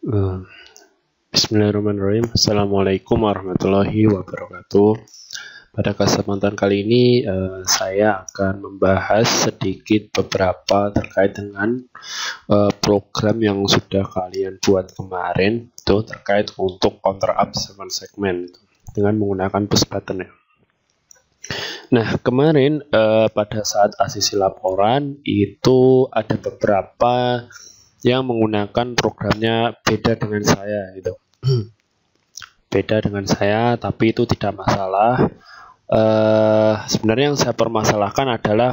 Eh, Bismillahirrahmanirrahim. Assalamualaikum warahmatullahi wabarakatuh. Pada kesempatan kali ini saya akan membahas sedikit beberapa terkait dengan program yang sudah kalian buat kemarin itu terkait untuk counter up 7 segmen dengan menggunakan push button ya. Nah, kemarin pada saat asisi laporan itu ada beberapa yang menggunakan programnya beda dengan saya gitu. Beda dengan saya, tapi itu tidak masalah. Sebenarnya yang saya permasalahkan adalah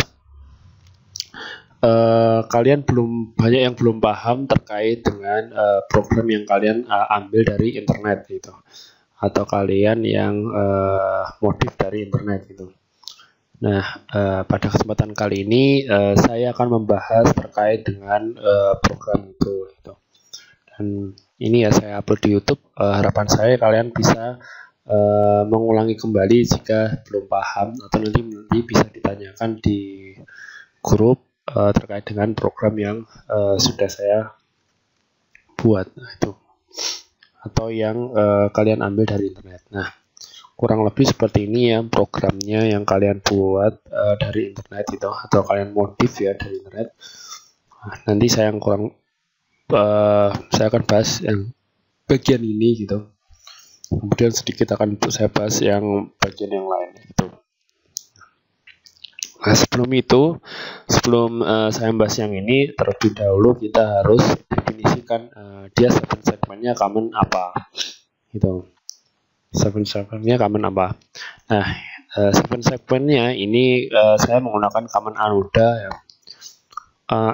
kalian banyak yang belum paham terkait dengan program yang kalian ambil dari internet gitu, atau kalian yang modif dari internet gitu. Nah, pada kesempatan kali ini saya akan membahas terkait dengan program itu gitu. Dan ini ya saya upload di YouTube. Harapan saya kalian bisa mengulangi kembali jika belum paham, atau nanti bisa ditanyakan di grup terkait dengan program yang sudah saya buat itu, atau yang kalian ambil dari internet. Nah, kurang lebih seperti ini ya programnya yang kalian buat dari internet itu, atau kalian modif ya dari internet. Nah, nanti saya akan bahas yang bagian ini gitu. Kemudian sedikit akan saya bahas yang bagian yang lain gitu. Nah, sebelum saya membahas yang ini, terlebih dahulu kita harus definisikan dia 7 segmennya common apa gitu. 7 segmennya common apa. Nah, 7 segmennya ini saya menggunakan common anoda ya.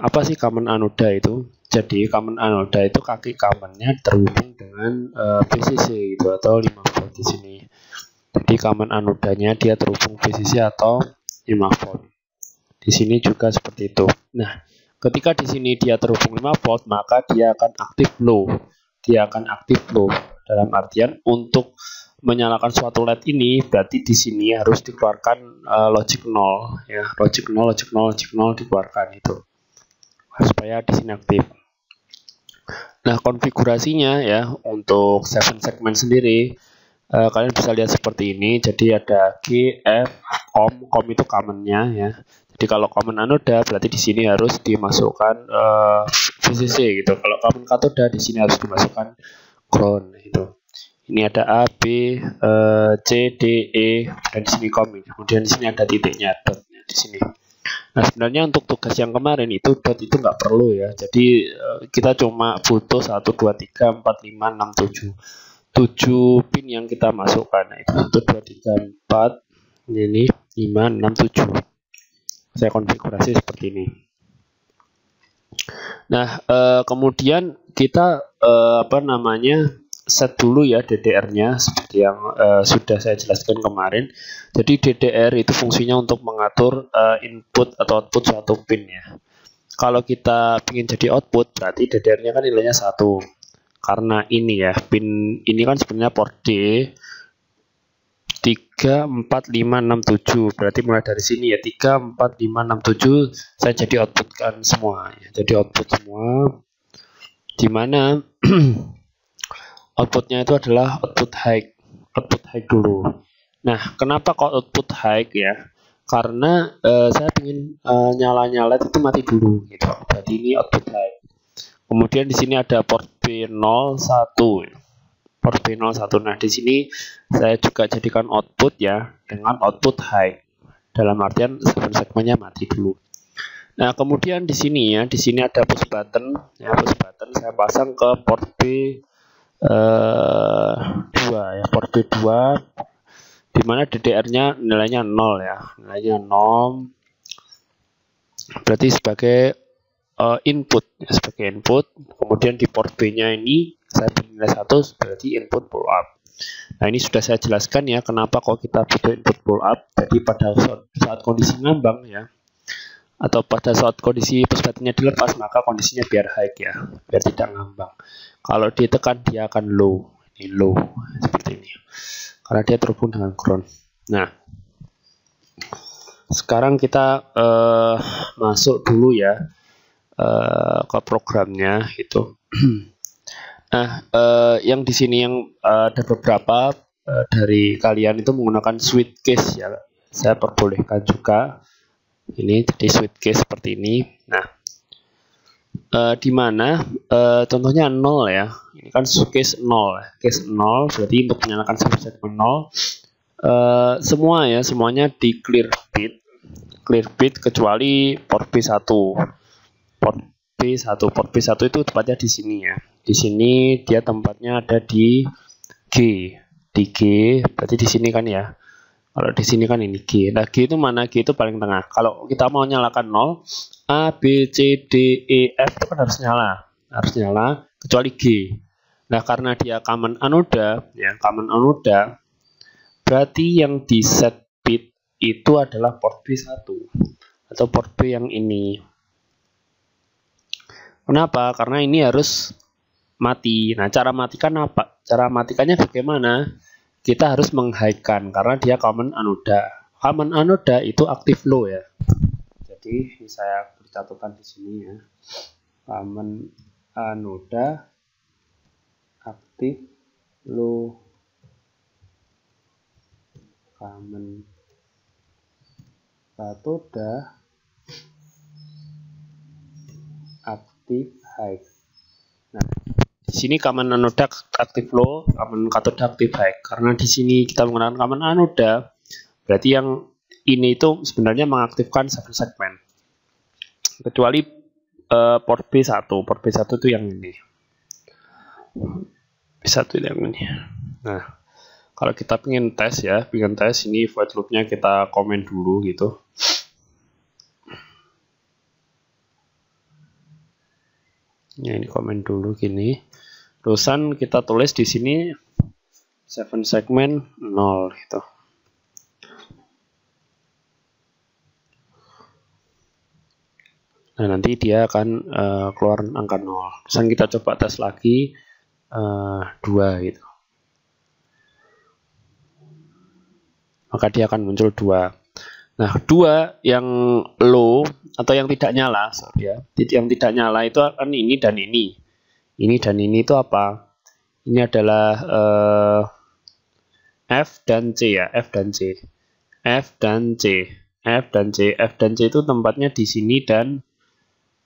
Apa sih common anoda itu? Jadi common anoda itu kaki commonnya terhubung dengan VCC gitu, atau 5 volt di sini. Jadi common anodanya dia terhubung VCC atau 5 volt. Di sini juga seperti itu. Nah, ketika di sini dia terhubung 5 volt, maka dia akan aktif low. Dia akan aktif low dalam artian untuk menyalakan suatu LED ini berarti di sini harus dikeluarkan logic 0 ya, logic 0 dikeluarkan itu supaya di sini aktif. Nah, konfigurasinya ya untuk 7 segmen sendiri kalian bisa lihat seperti ini. Jadi ada G, F, COM itu commonnya ya. Jadi kalau common anoda berarti di sini harus dimasukkan VCC gitu. Kalau common katoda di sini harus dimasukkan ground itu. Ini ada A, B, C, D, E, dan di sini COM. Kemudian di sini ada titiknya dotnya di sini. Nah, sebenarnya untuk tugas yang kemarin itu dot itu nggak perlu ya. Jadi kita cuma butuh 1, 2, 3, 4, 5, 6, 7 pin yang kita masukkan. Nah, itu 1, 2, 3, 4, ini 5, 6, 7. Saya konfigurasi seperti ini. Nah, kemudian kita set dulu ya DDR-nya seperti yang sudah saya jelaskan kemarin. Jadi DDR itu fungsinya untuk mengatur input atau output suatu pin ya. Kalau kita ingin jadi output berarti DDR-nya kan nilainya 1. Karena ini ya, pin ini kan sebenarnya port D 3, 4, 5, 6, 7. Berarti mulai dari sini ya 3, 4, 5, 6, 7 saya jadi outputkan semua ya. Jadi output semua di mana outputnya itu adalah output high dulu. Nah, kenapa kok output high ya? Karena saya ingin nyalanya LED itu mati dulu gitu. Berarti ini output high. Kemudian di sini ada port B01. Port B01. Nah, di sini saya juga jadikan output ya dengan output high. Dalam artian 7 segmennya mati dulu. Nah, kemudian di sini ya, di sini ada push button ya, push button saya pasang ke port B2 ya, port B2 di mana DDR-nya nilainya 0 ya. Nilainya 0 berarti sebagai input ya, sebagai input. Kemudian di port B-nya ini saya beri nilai 1 berarti input pull up. Nah, ini sudah saya jelaskan ya kenapa kok kita butuh input pull up. Jadi pada saat kondisi ngambang ya, atau pada saat kondisi push buttonnya dilepas, maka kondisinya biar high ya, biar tidak ngambang. Kalau ditekan dia akan low. Ini low seperti ini karena dia terhubung dengan ground. Nah, sekarang kita masuk dulu ya ke programnya itu. Nah, yang di sini yang ada beberapa dari kalian itu menggunakan switch case ya. Saya perbolehkan juga ini jadi switch case seperti ini. Nah, di mana contohnya 0 ya. Ini kan case 0 ya. Case 0 berarti untuk menyalakan server segmen 0 semua ya, semuanya di clear bit kecuali port B1. Port B1 itu tempatnya di sini ya. Di sini dia tempatnya ada di G. Di G, berarti di sini kan ya. Kalau di sini kan ini G. Nah, G itu mana? G itu paling tengah. Kalau kita mau nyalakan 0, A, B, C, D, E, F itu kan harus nyala. Harus nyala, kecuali G. Nah, karena dia common anoda, ya, common anoda, berarti yang di set bit itu adalah port B1 atau port B yang ini. Kenapa? Karena ini harus mati. Nah, cara matikan apa? Cara matikannya bagaimana? Kita harus meng-high-kan karena dia common anoda. Common anoda itu aktif low ya. Jadi ini saya catatkan di sini ya. Common anoda aktif low. Common anoda aktif high. Nah, di sini common anoda aktif low, common katoda aktif high. Karena di sini kita menggunakan common anoda, berarti yang ini itu sebenarnya mengaktifkan 7 segmen. Kecuali port B1. Port B1 itu yang ini. B1 itu yang ini. Nah, kalau kita pengen tes ya, ini void loop-nya kita komen dulu gitu. Ya, ini komen dulu gini. Terusan kita tulis di sini 7 segmen 0 gitu. Nah, nanti dia akan keluar angka 0. Terusan kita coba tes lagi 2 gitu. Maka dia akan muncul 2. Nah, 2 yang low atau yang tidak nyala, sorry ya. Yang tidak nyala itu akan ini dan ini. Ini dan ini itu apa? Ini adalah F dan C ya, F dan C. F dan C. F dan C. F dan C itu tempatnya di sini dan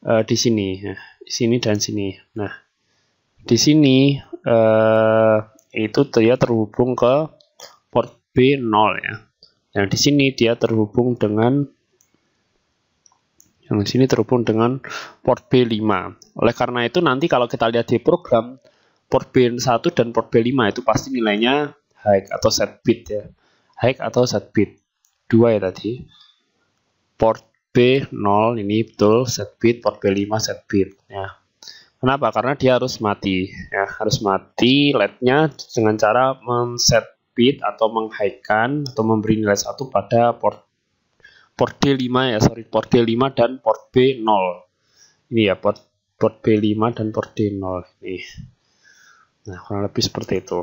di sini. Nah, di sini dan sini. Nah, di sini itu dia terhubung ke port B0 ya. Yang di sini dia terhubung dengan port B5. Oleh karena itu nanti kalau kita lihat di program port B1 dan port B5 itu pasti nilainya high atau set bit ya. High atau set bit. 2 ya tadi. Port B0 ini betul set bit, port B5 set bit ya. Kenapa? Karena dia harus mati ya, harus mati LED-nya dengan cara men-set bit atau meng-high-kan atau memberi nilai 1 pada port D5 ya, port D5 dan port B0. Ini ya port B5 dan port D0 ini. Nah, kurang lebih seperti itu.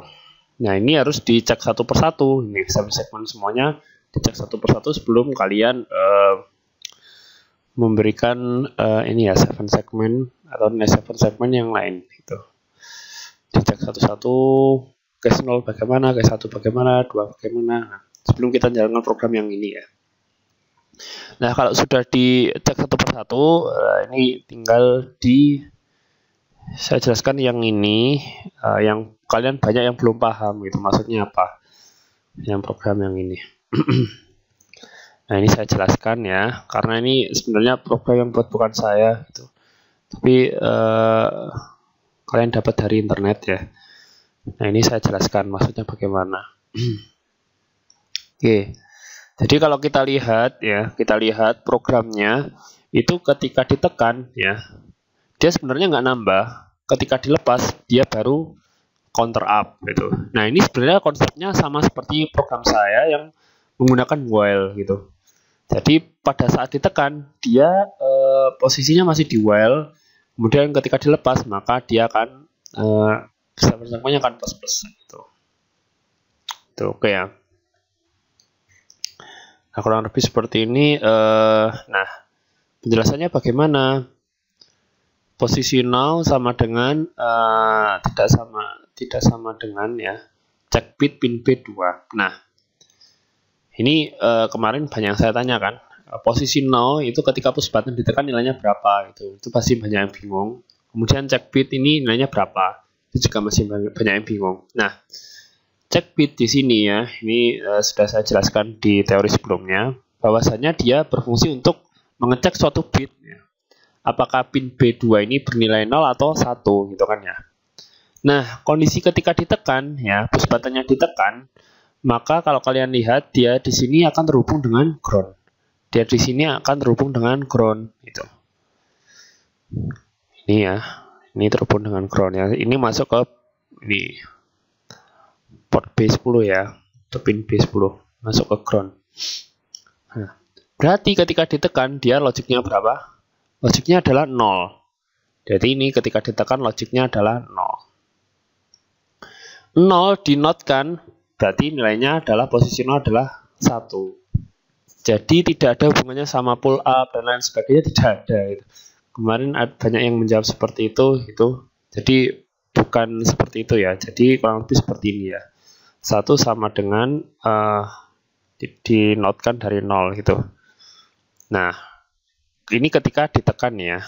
Nah, ini harus dicek satu persatu. Ini segmen semuanya dicek satu persatu sebelum kalian memberikan ini ya 7 segmen atau nilai 7 segmen yang lain gitu. Dicek satu-satu. Case 0 bagaimana, case 1 bagaimana, 2 bagaimana. Nah, sebelum kita jalankan program yang ini ya. Nah, kalau sudah dicek satu persatu, ini tinggal saya jelaskan yang ini, yang kalian banyak yang belum paham gitu, maksudnya apa? Yang program yang ini. Nah, ini saya jelaskan ya, karena ini sebenarnya program yang bukan saya gitu. Tapi kalian dapat dari internet ya. Nah, ini saya jelaskan maksudnya bagaimana. Oke. Jadi kalau kita lihat ya, programnya itu ketika ditekan ya, dia sebenarnya nggak nambah. Ketika dilepas dia baru counter up gitu. Nah, ini sebenarnya konsepnya sama seperti program saya yang menggunakan while gitu. Jadi pada saat ditekan dia posisinya masih di while, kemudian ketika dilepas maka dia akan segmennya akan plus gitu. Itu oke ya. Nah, kurang lebih seperti ini. Nah, penjelasannya bagaimana? posisi 0 sama dengan tidak sama dengan ya cek bit pin B2. Nah, ini kemarin banyak yang saya tanyakan. Posisi 0 itu ketika push button ditekan nilainya berapa gitu. Itu pasti banyak yang bingung. Kemudian cek bit ini nilainya berapa? Itu juga masih banyak yang bingung. Nah, cek bit di sini ya, ini sudah saya jelaskan di teori sebelumnya, bahwasanya dia berfungsi untuk mengecek suatu bit ya. Apakah pin B2 ini bernilai 0 atau 1 gitu kan ya. Nah, kondisi ketika ditekan ya, push buttonnya ditekan, maka kalau kalian lihat dia di sini akan terhubung dengan ground. Dia di sini akan terhubung dengan ground gitu. Ini ya, ini terhubung dengan ground ya. Ini masuk ke ini port B10 ya, atau pin B10 masuk ke ground. Nah, berarti ketika ditekan dia logiknya berapa? Logiknya adalah 0. Jadi ini ketika ditekan logiknya adalah 0. 0 dinotkan berarti nilainya adalah posisi 0 adalah 1. Jadi tidak ada hubungannya sama pull up dan lain sebagainya, tidak ada gitu. Kemarin banyak yang menjawab seperti itu. Jadi bukan seperti itu ya. Jadi kurang lebih seperti ini ya. 1 sama dengan dinotkan dari 0 gitu. Nah, ini ketika ditekan ya.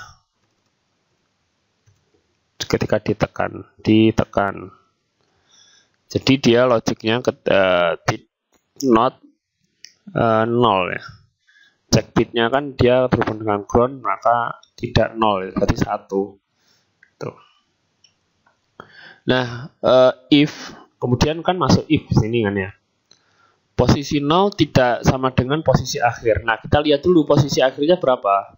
Ketika ditekan. Jadi dia logiknya not 0 ya. Cek bitnya kan dia berhubung dengan ground, maka tidak 0 ya, berarti 1. Tuh. Nah, if kemudian kan masuk if sini kan ya. Posisi 0 tidak sama dengan posisi akhir. Nah, kita lihat dulu posisi akhirnya berapa.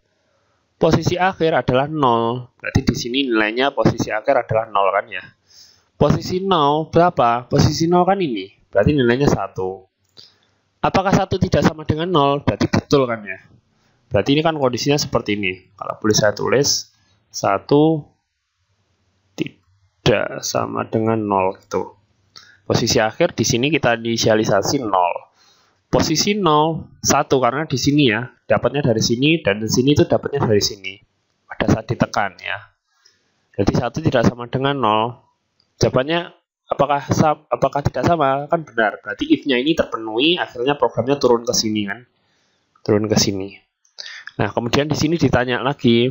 Posisi akhir adalah 0. Berarti di sini nilainya posisi akhir adalah 0 kan ya. Posisi 0 berapa? Posisi 0 kan ini. Berarti nilainya 1. Apakah 1 tidak sama dengan 0? Berarti betul kan ya. Berarti ini kan kondisinya seperti ini. Kalau boleh saya tulis 1 tidak sama dengan 0 gitu. Posisi akhir di sini kita inisialisasi 0. Posisi 0 1 karena di sini ya, dapatnya dari sini dan di sini itu dapatnya dari sini. Pada saat ditekan ya. Jadi 1 tidak sama dengan 0. Jawabannya apakah tidak sama? Kan benar. Berarti if-nya ini terpenuhi, akhirnya programnya turun ke sini kan. Turun ke sini. Nah, kemudian di sini ditanya lagi,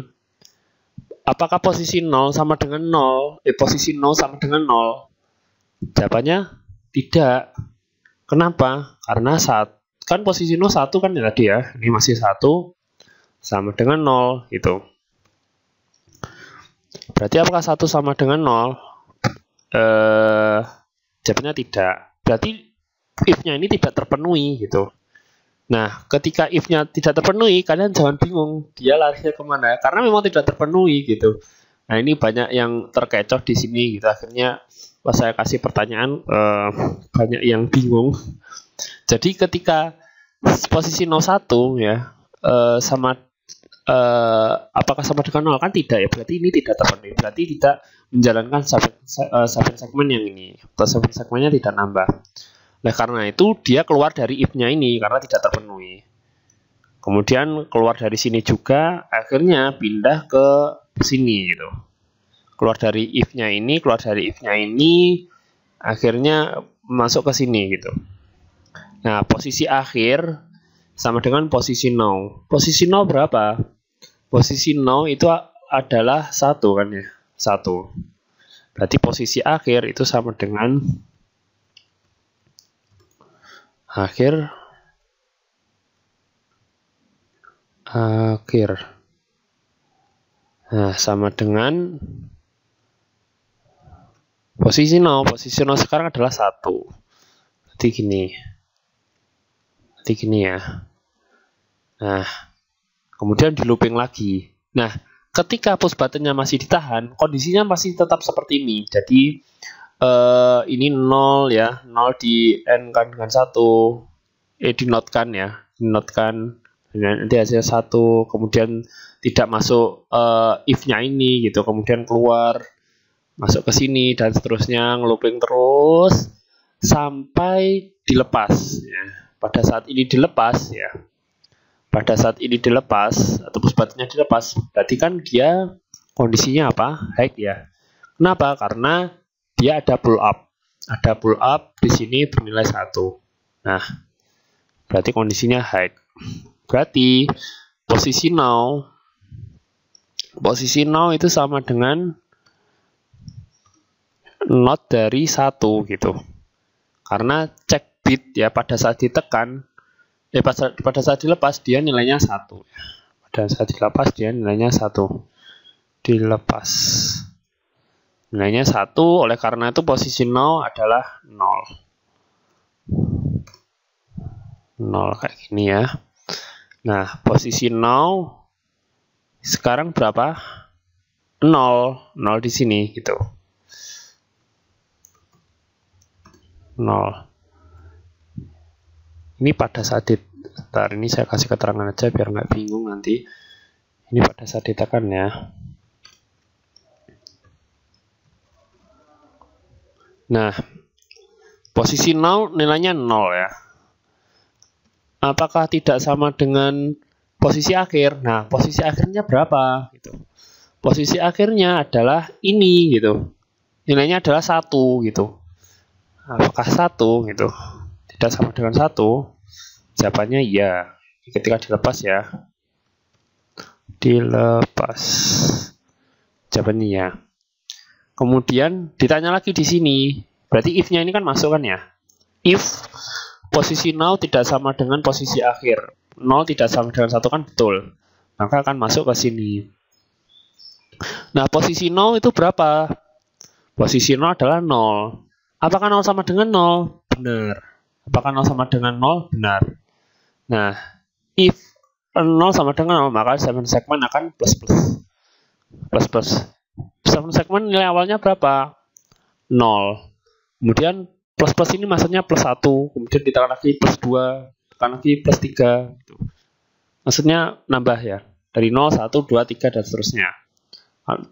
apakah posisi 0 sama dengan 0? Posisi 0 sama dengan 0? Jawabannya tidak. Kenapa? Karena kan posisi 0 1 kan ya tadi ya. Ini masih 1 sama dengan 0 gitu. Berarti apakah 1 sama dengan 0? Jawabannya tidak. Berarti if-nya ini tidak terpenuhi gitu. Nah, ketika if-nya tidak terpenuhi, kalian jangan bingung dia larinya kemana, karena memang tidak terpenuhi gitu. Nah, ini banyak yang terkecoh di sini gitu. Akhirnya pas saya kasih pertanyaan, banyak yang bingung. Jadi ketika posisi 01 ya apakah sama dengan 0? Kan tidak ya. Berarti ini tidak terpenuhi. Berarti tidak menjalankan subnet segmen yang ini. Atau subnet segmennya tidak nambah. Nah, karena itu dia keluar dari if-nya ini karena tidak terpenuhi. Kemudian keluar dari sini juga, akhirnya pindah ke sini gitu. Keluar dari if-nya ini, akhirnya masuk ke sini gitu. Nah, posisi akhir sama dengan posisi 0. Posisi 0 berapa? Posisi 0 itu adalah 1 kan ya. 1. Berarti posisi akhir itu sama dengan akhir. Nah, sama dengan posisi 0. Posisi 0 sekarang adalah 1. Berarti gini ya. Nah, kemudian di looping lagi. Nah, ketika push buttonnya masih ditahan, kondisinya masih tetap seperti ini. Jadi ini 0 ya, 0 di end kan dengan 1, dinotkan ya, dinotkan nanti hasil 1, kemudian tidak masuk if-nya ini gitu, kemudian keluar masuk ke sini dan seterusnya, ngelooping terus sampai dilepas ya. Pada saat ini dilepas atau push buttonnya dilepas, berarti kan dia kondisinya apa? Hide ya. Kenapa? Karena dia ada pull up. Ada pull up di sini bernilai 1. Nah, berarti kondisinya hide. Berarti posisi now itu sama dengan not dari 1 gitu. Karena check bit ya pada saat ditekan, pada saat dilepas dia nilainya 1. Pada saat dilepas dia nilainya 1. Dilepas. Nilainya 1, oleh karena itu posisi now adalah 0. 0 kayak gini ya. Nah, posisi now sekarang berapa? 0. 0 di sini gitu. 0. Ini pada saat bentar, ini saya kasih keterangan aja biar nggak bingung nanti. Ini pada saat ditekan ya. Nah, posisi now nilainya 0 ya. Apakah tidak sama dengan posisi akhir? Nah, posisi akhirnya berapa? Gitu. Posisi akhirnya adalah ini gitu. Nilainya adalah 1 gitu. Apakah 1 gitu? Tidak sama dengan 1? Jawabannya iya. Ketika dilepas ya. Dilepas. Jawabannya ya. Kemudian ditanya lagi di sini. Berarti if-nya ini kan masuk kan ya? If posisi now tidak sama dengan posisi akhir. 0 tidak sama dengan 1 kan betul. Maka akan masuk ke sini. Nah, posisi 0 itu berapa? Posisi 0 adalah 0. Apakah 0 sama dengan 0? Benar. Apakah 0 sama dengan 0? Benar. Nah, if 0 sama dengan 0, maka 7 segment akan plus. 7 segment nilai awalnya berapa? 0. Kemudian plus ini maksudnya plus 1. Kemudian ditekan lagi plus 2. Tekan lagi plus 3. Maksudnya nambah ya. Dari 0, 1, 2, 3, dan seterusnya.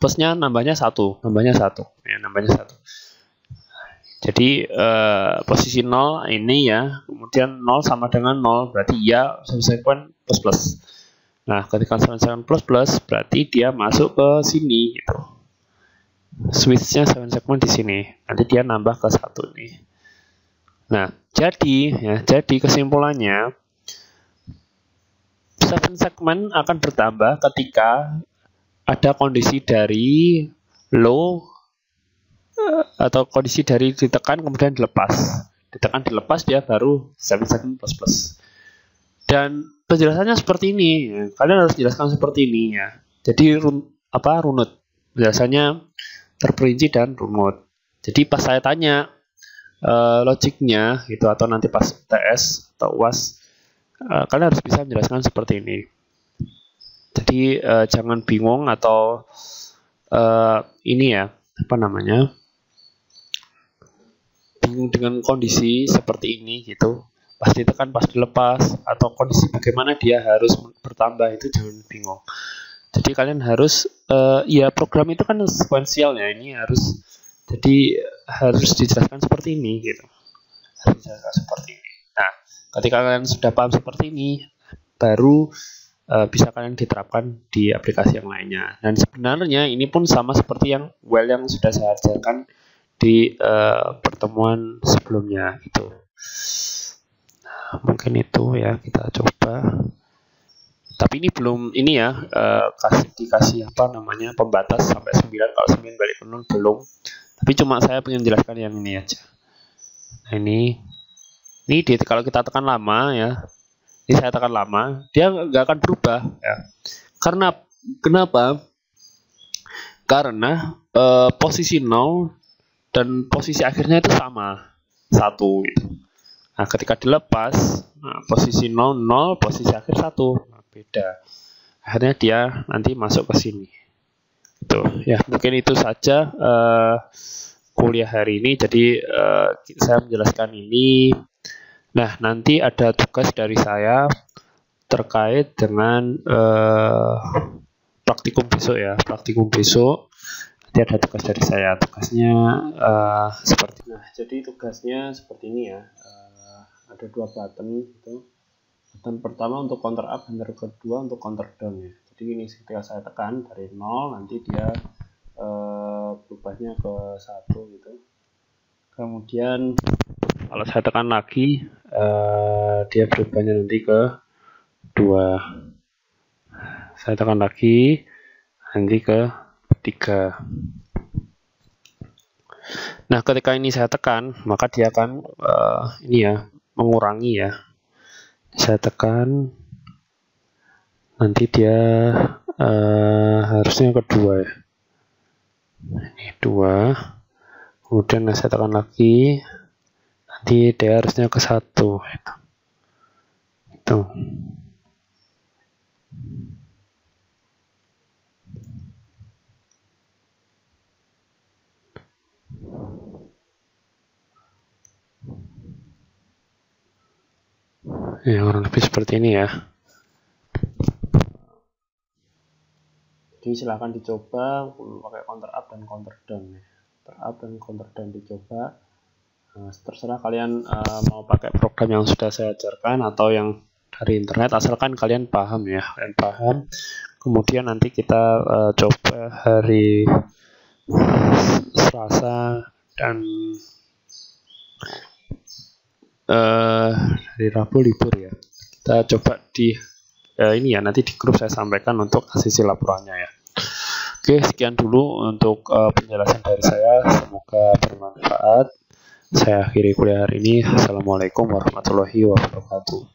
Plusnya nambahnya 1. Ya, nambahnya 1. Jadi posisi 0 ini ya, kemudian 0 sama dengan 0, berarti ya 7 segment plus. Nah, ketika 7 segment plus, berarti dia masuk ke sini gitu. Switch-nya 7 segment di sini. Nanti dia nambah ke 1 nih. Nah, jadi kesimpulannya 7 segment akan bertambah ketika ada kondisi dari low atau kondisi dari ditekan kemudian dilepas. Ditekan dilepas dia baru 7 segment plus. Dan penjelasannya seperti ini. Kalian harus jelaskan seperti ini ya. Jadi runut. Penjelasannya terperinci dan runut. Jadi pas saya tanya logiknya gitu atau nanti pas TS atau UAS kalian harus bisa menjelaskan seperti ini. Jadi jangan bingung atau ini ya, apa namanya? Bingung dengan kondisi seperti ini gitu. Pas ditekan, pas dilepas, atau kondisi bagaimana dia harus bertambah, itu jangan bingung. Jadi kalian harus ya program itu kan sekuensial ya, ini harus dijelaskan seperti ini gitu. Harus dijelaskan seperti ini. Nah, ketika kalian sudah paham seperti ini, baru bisa kalian diterapkan di aplikasi yang lainnya. Dan sebenarnya ini pun sama seperti yang sudah saya ajarkan di pertemuan sebelumnya gitu. Nah, mungkin itu ya, kita coba. Tapi ini belum ini ya, dikasih apa namanya pembatas sampai 9, kalau 9 balik ke 0 belum. Tapi cuma saya ingin jelaskan yang ini aja. Nah, ini kalau kita tekan lama ya, ini saya tekan lama, dia nggak akan berubah ya. Kenapa? Karena posisi 0 dan posisi akhirnya itu sama, 1 gitu. Nah, ketika dilepas, posisi 0, posisi akhir 1. Beda. Akhirnya dia nanti masuk ke sini. Itu ya, mungkin itu saja kuliah hari ini. Jadi saya menjelaskan ini. Nah, nanti ada tugas dari saya terkait dengan praktikum besok ya. Nanti ada tugas dari saya. Tugasnya seperti jadi tugasnya seperti ini ya. Ada 2 button gitu. Button pertama untuk counter up dan kedua untuk counter down ya. Jadi Jadi ini ketika saya tekan dari 0 nanti dia berubahnya ke 1 gitu. Kemudian kalau saya tekan lagi dia berubahnya nanti ke 2. Saya tekan lagi nanti ke 3. Nah, ketika ini saya tekan, maka dia akan ini ya, mengurangi ya. Saya tekan, nanti dia harusnya ke 2 ya. Ini 2. Kemudian saya tekan lagi, nanti dia harusnya ke 1. Itu. Ya, kurang lebih seperti ini ya. Jadi silahkan dicoba pakai counter up dan counter down ya. Counter up dan counter down dicoba. Terserah kalian mau pakai program yang sudah saya ajarkan atau yang dari internet, asalkan kalian paham ya. Kalian paham. Kemudian nanti kita coba hari Selasa dan hari Rabu libur ya. Kita coba di ini ya, nanti di grup saya sampaikan untuk hasil laporannya ya. Oke, sekian dulu untuk penjelasan dari saya. Semoga bermanfaat. Saya akhiri kuliah hari ini. Assalamualaikum warahmatullahi wabarakatuh.